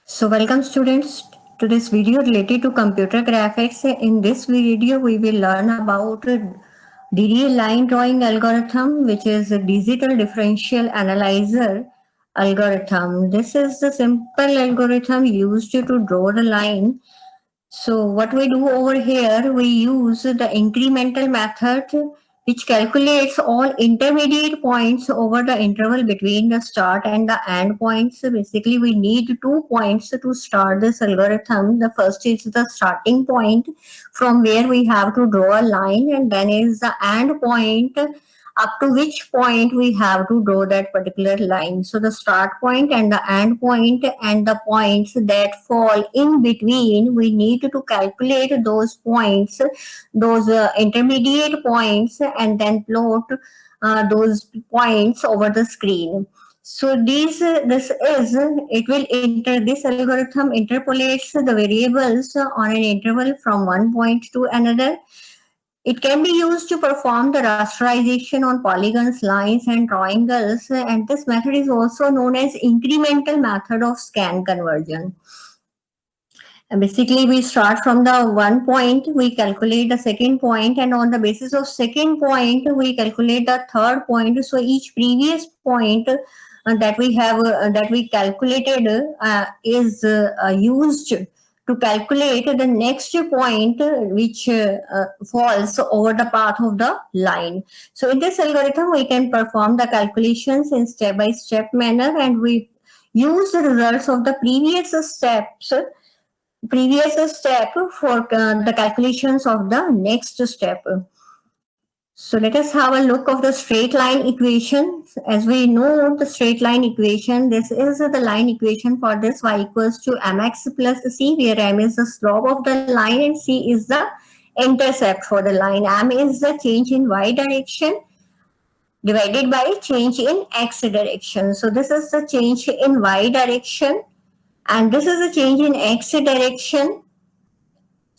So welcome students to this video related to computer graphics. In this video we will learn about DDA line drawing algorithm, which is a digital differential analyzer algorithm. This is the simple algorithm used to draw the line. So what we do over here, we use the incremental method which calculates all intermediate points over the interval between the start and the end points. So basically, we need 2 points to start this algorithm. The first is the starting point from where we have to draw a line, and then is the end point up to which point we have to draw that particular line. So the start point and the end point and the points that fall in between, we need to calculate those points, those intermediate points, and then plot those points over the screen. So this algorithm interpolates the variables on an interval from one point to another. It can be used to perform the rasterization on polygons, lines, and triangles, and this method is also known as incremental method of scan conversion. And basically, we start from the one point, we calculate the second point, and on the basis of second point, we calculate the third point. So each previous point that we calculated is used to calculate the next point which falls over the path of the line. So in this algorithm, we can perform the calculations in step-by-step manner, and we use the results of the previous step for the calculations of the next step. So let us have a look of the straight line equation. As we know the straight line equation, this is the line equation for this y equals to mx plus c, where m is the slope of the line and c is the intercept for the line. M is the change in y direction divided by change in x direction. So this is the change in y direction and this is the change in x direction.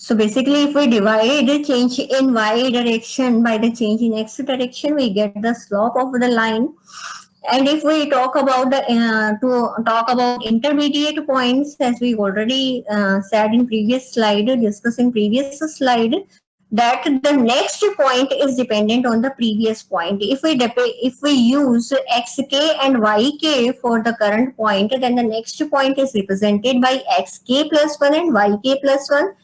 So basically, if we divide the change in y direction by the change in x direction, we get the slope of the line. And if we talk about intermediate points, as we already said in previous slide, discussing previous slide, that the next point is dependent on the previous point. If we use xk and yk for the current point, then the next point is represented by xk plus 1 and yk plus 1.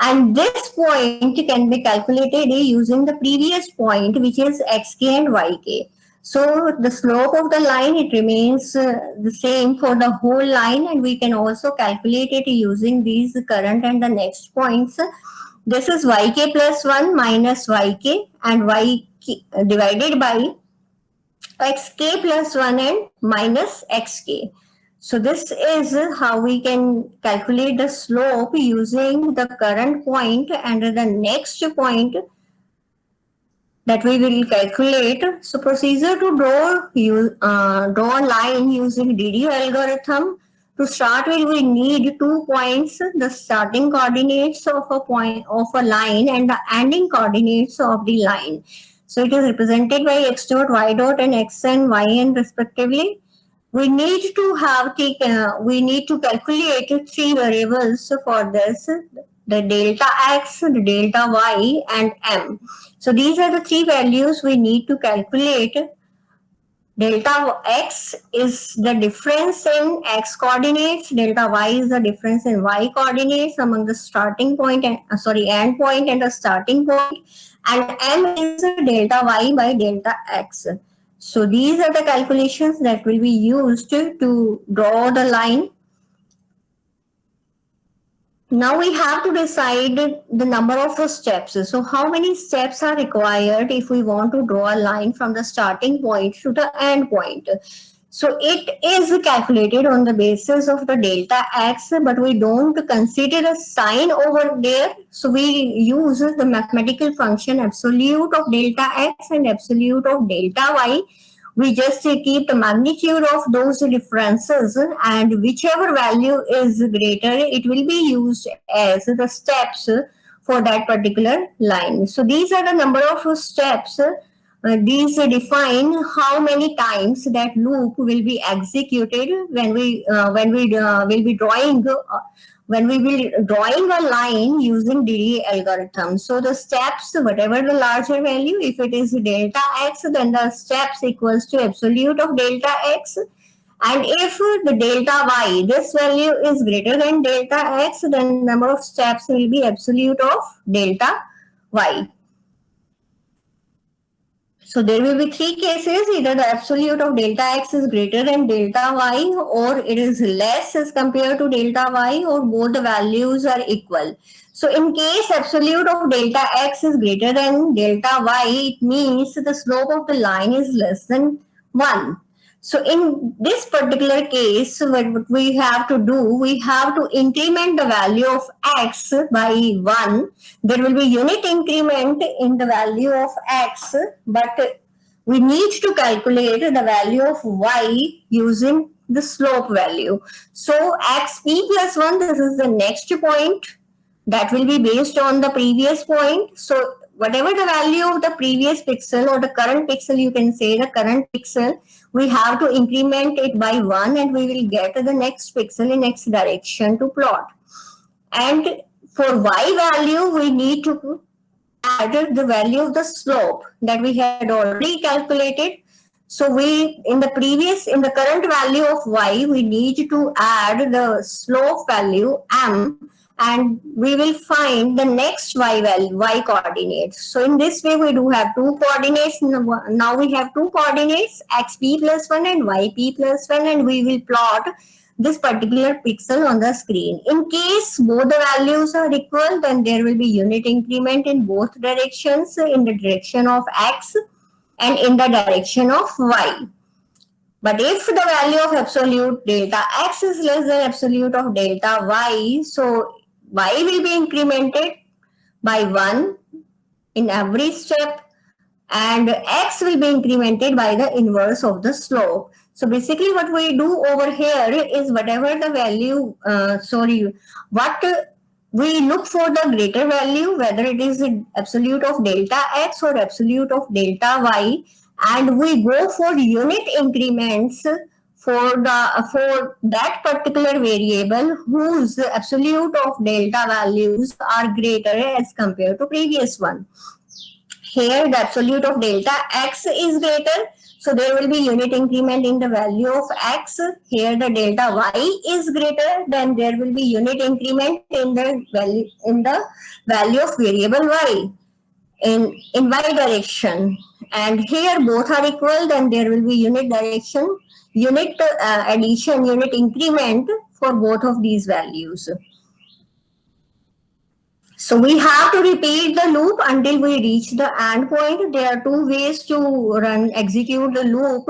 And this point can be calculated using the previous point, which is xk and yk. So the slope of the line, it remains the same for the whole line, and we can also calculate it using these current and the next points. This is yk plus 1 minus yk and yk divided by xk plus 1 and minus xk. So this is how we can calculate the slope using the current point and the next point that we will calculate. So procedure to draw a line using DDA algorithm. To start with, we need 2 points, the starting coordinates of a line and the ending coordinates of the line. So it is represented by x dot, y dot, and x and y n respectively. We need to calculate 3 variables for this: the delta x, the delta y, and m. So these are the 3 values we need to calculate. Delta x is the difference in x coordinates. Delta y is the difference in y coordinates among the starting point and end point and the starting point. And m is delta y by delta x. So these are the calculations that will be used to draw the line. Now we have to decide the number of steps. So how many steps are required if we want to draw a line from the starting point to the end point? So it is calculated on the basis of the delta x, but we don't consider a sign over there. So we use the mathematical function absolute of delta x and absolute of delta y. We just keep the magnitude of those differences, and whichever value is greater, it will be used as the steps for that particular line. So these are the number of steps these define how many times that loop will be executed when we will be drawing when we will drawing a line using DDA algorithm. So the steps, whatever the larger value, if it is delta x, then the steps equals to absolute of delta x. And if the delta y, this value is greater than delta x, then number of steps will be absolute of delta y. So there will be three cases: either the absolute of delta x is greater than delta y, or it is less as compared to delta y, or both the values are equal. So in case absolute of delta x is greater than delta y, it means the slope of the line is less than 1. So in this particular case, what we have to do, we have to increment the value of x by 1. There will be unit increment in the value of x, but we need to calculate the value of y using the slope value. So xp plus 1, this is the next point that will be based on the previous point. So whatever the value of the previous pixel or the current pixel, you can say the current pixel, we have to increment it by 1 and we will get the next pixel in x direction to plot. And for y value, we need to add the value of the slope that we had already calculated. So in the current value of y, we need to add the slope value m, and we will find the next y value, y coordinates. So in this way, we do have two coordinates. Now we have two coordinates, xp plus 1 and yp plus 1, and we will plot this particular pixel on the screen. In case both the values are equal, then there will be unit increment in both directions, in the direction of x and in the direction of y. But if the value of absolute delta x is less than absolute of delta y, so y will be incremented by 1 in every step, and x will be incremented by the inverse of the slope. So basically what we do over here is whatever the value, we look for the greater value, whether it is absolute of delta x or absolute of delta y, and we go for unit increments for that particular variable whose absolute of delta values are greater as compared to previous one. Here the absolute of delta x is greater, so there will be unit increment in the value of x. Here the delta y is greater, then there will be unit increment in the value of variable y in y direction. And here both are equal, then there will be unit direction, unit addition, unit increment for both of these values. So we have to repeat the loop until we reach the end point. There are two ways to execute the loop.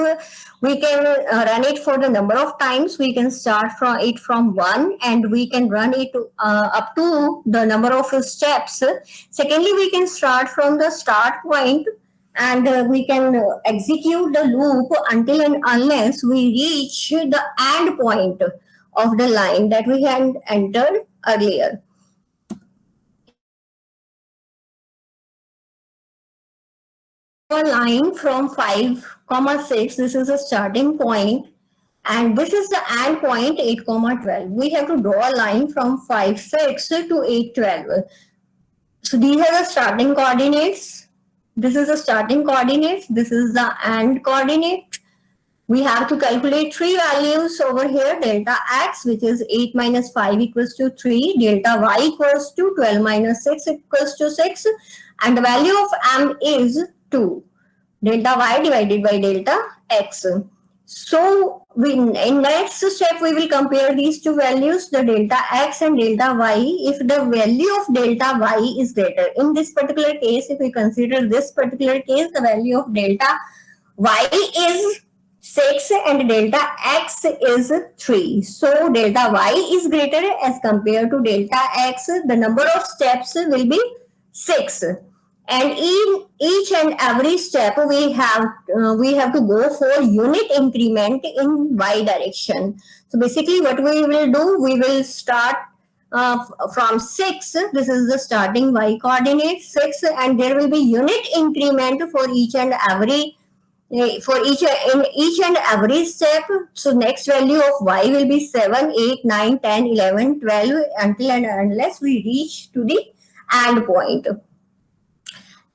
We can run it for the number of times. We can start from 1 and we can run it up to the number of steps. Secondly, we can start from the start point and we can execute the loop until and unless we reach the end point of the line that we had entered earlier. A line from 5,6, this is a starting point, and this is the end point 8,12. We have to draw a line from 5,6 to 8,12. So these are the starting coordinates. This is the starting coordinates. This is the end coordinate. We have to calculate three values over here: delta x, which is 8 minus 5 equals to 3, delta y equals to 12 minus 6 equals to 6, and the value of m is 2, delta y divided by delta x. So in next step, we will compare these two values, the delta x and delta y, if the value of delta y is greater. In this particular case, if we consider this particular case, the value of delta y is 6 and delta x is 3. So delta y is greater as compared to delta x. The number of steps will be 6. And in each and every step, we have to go for unit increment in y direction. So basically what we will do, we will start from 6, this is the starting y coordinate 6, and there will be unit increment for each and every in each and every step. So next value of y will be 7, 8, 9, 10, 11, 12 until and unless we reach to the end point.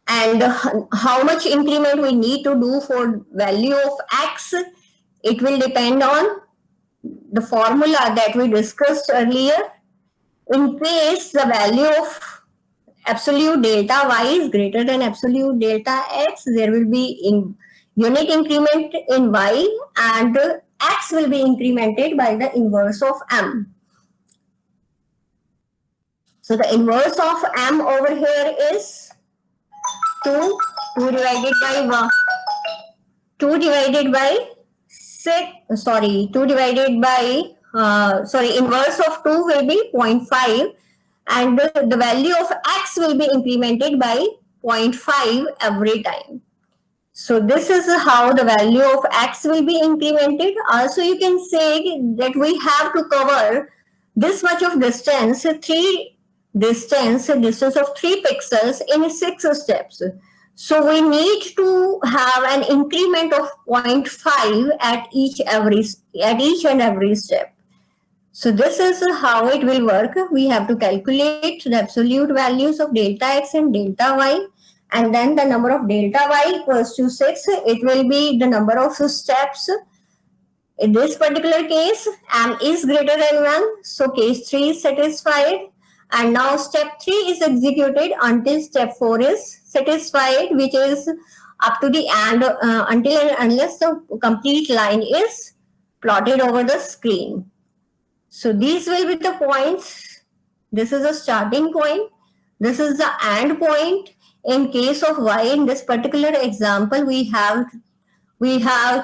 And how much increment we need to do for value of x, it will depend on the formula that we discussed earlier. In case the value of absolute delta y is greater than absolute delta x, there will be unit increment in y, and x will be incremented by the inverse of m. So the inverse of m over here is 2 divided by 1, 2 divided by 6, sorry, 2 divided by, inverse of 2 will be 0.5, and the value of x will be incremented by 0.5 every time. So this is how the value of x will be incremented. Also, you can say that we have to cover this much of distance, distance of 3 pixels in 6 steps. So we need to have an increment of 0.5 at each and every step. So this is how it will work. We have to calculate the absolute values of delta x and delta y, and then the number of delta y equals to 6. It will be the number of steps. In this particular case, m is greater than 1, so case 3 is satisfied. And now step 3 is executed until step 4 is satisfied, which is up to the end, until and unless the complete line is plotted over the screen. So these will be the points. This is a starting point. This is the end point. In case of y, in this particular example, we have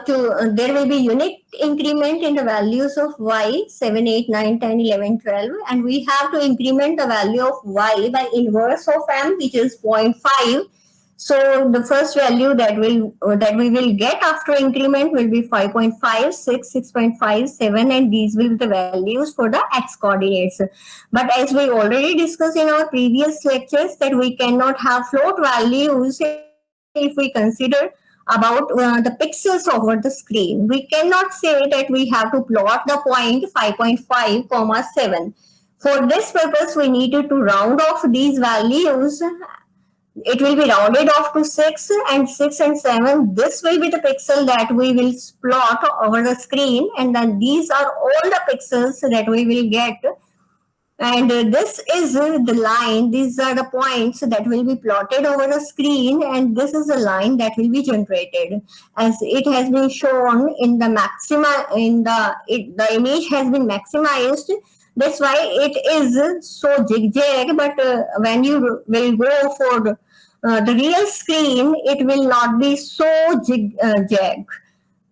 to, there will be unit increment in the values of y, 7, 8, 9, 10, 11, 12, and we have to increment the value of y by inverse of m, which is 0.5. So the first value that we will get after increment will be 5.5, 6, 6.5, 7, and these will be the values for the x coordinates. But as we already discussed in our previous lectures, that we cannot have float values if we consider about the pixels over the screen. We cannot say that we have to plot the point 5.5, 7. For this purpose, we needed to round off these values. It will be rounded off to 6, and 6 and 7. This will be the pixel that we will plot over the screen, and then these are all the pixels that we will get. And this is the line. These are the points that will be plotted over the screen, and this is the line that will be generated. As it has been shown in the maxima, the image has been maximized. That's why it is so zigzag. But when you will go for the real screen, it will not be so zigzag.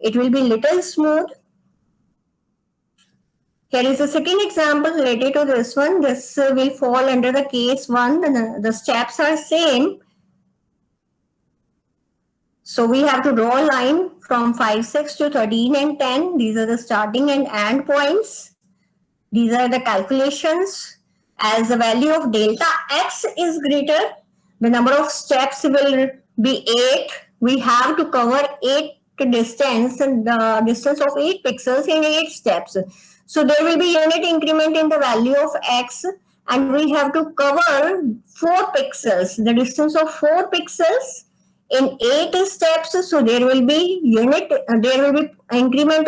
It will be little smooth. Here is a second example related to this one. This will fall under the case 1. The steps are same. So we have to draw a line from 5, 6 to 13 and 10. These are the starting and end points. These are the calculations. As the value of delta x is greater, the number of steps will be 8. We have to cover 8 distance, and the distance of 8 pixels in 8 steps. So there will be unit increment in the value of x, and we have to cover 4 pixels, the distance of 4 pixels in 8 steps. So there will be increment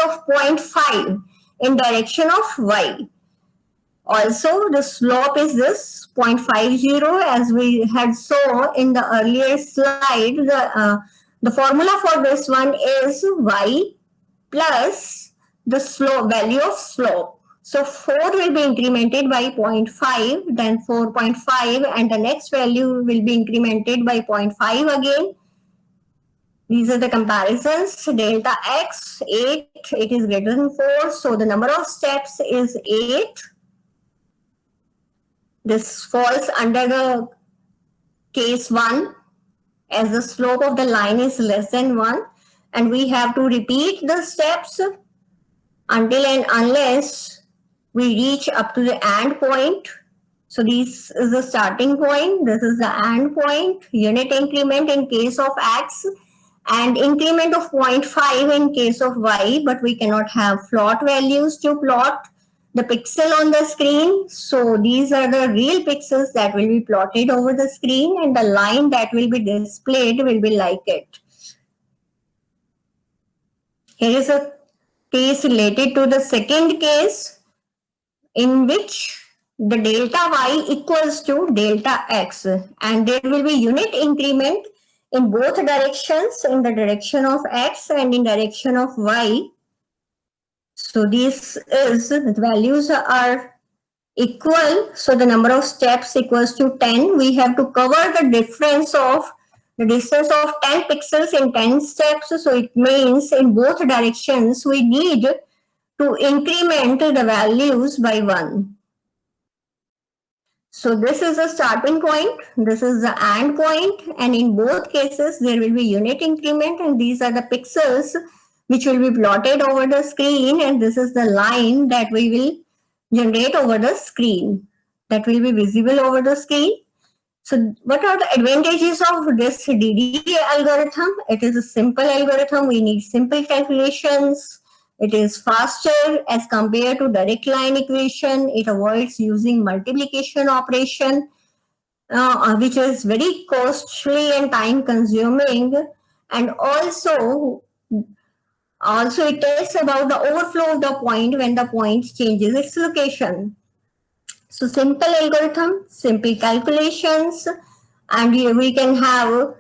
of 0.5 in direction of y. Also, the slope is this 0.50, as we had saw in the earlier slide. The formula for this one is y plus the value of slope. So 4 will be incremented by 0.5, then 4.5, and the next value will be incremented by 0.5 again. These are the comparisons. Delta x, 8, it is greater than 4. So the number of steps is 8. This falls under the case 1, as the slope of the line is less than 1. And we have to repeat the steps until and unless we reach up to the end point. So this is the starting point, this is the end point, unit increment in case of x, and increment of 0.5 in case of y, but we cannot have float values to plot the pixel on the screen. So these are the real pixels that will be plotted over the screen, and the line that will be displayed will be like it. Here is a case related to the second case in which the delta y equals to delta x, and there will be unit increment in both directions, in the direction of x and in direction of y. So this is, the values are equal, so the number of steps equals to 10. We have to cover the difference of the distance of 10 pixels in 10 steps. So it means in both directions we need to increment the values by 1. So this is the starting point, this is the end point, and in both cases there will be unit increment, and these are the pixels which will be plotted over the screen, and this is the line that we will generate over the screen, that will be visible over the screen. So what are the advantages of this DDA algorithm? It is a simple algorithm. We need simple calculations. It is faster as compared to direct line equation. It avoids using multiplication operation, which is very costly and time consuming. And also it tells about the overflow of the point when the point changes its location. So simple algorithm, simple calculations, and we can have,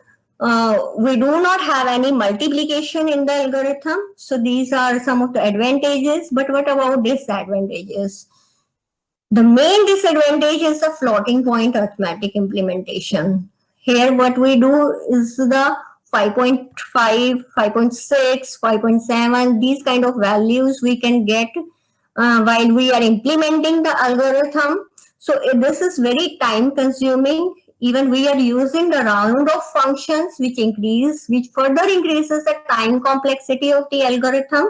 we do not have any multiplication in the algorithm. So these are some of the advantages, but what about disadvantages? The main disadvantage is the floating point arithmetic implementation. Here what we do is the 5.5, 5.6, 5.7, these kind of values we can get while we are implementing the algorithm. So this is very time consuming. Even we are using the round off functions which further increases the time complexity of the algorithm.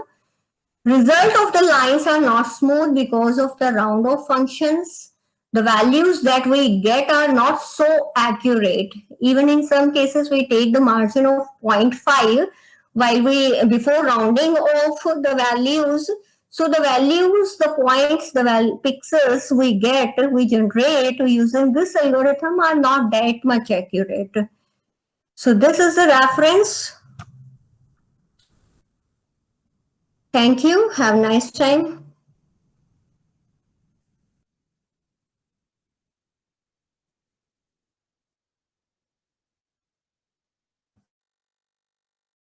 Result of the lines are not smooth because of the round off functions. The values that we get are not so accurate. Even in some cases we take the margin of 0.5 while before rounding off the values. So the values, the points, the pixels we generate using this algorithm are not that much accurate. So this is the reference. Thank you. Have a nice time.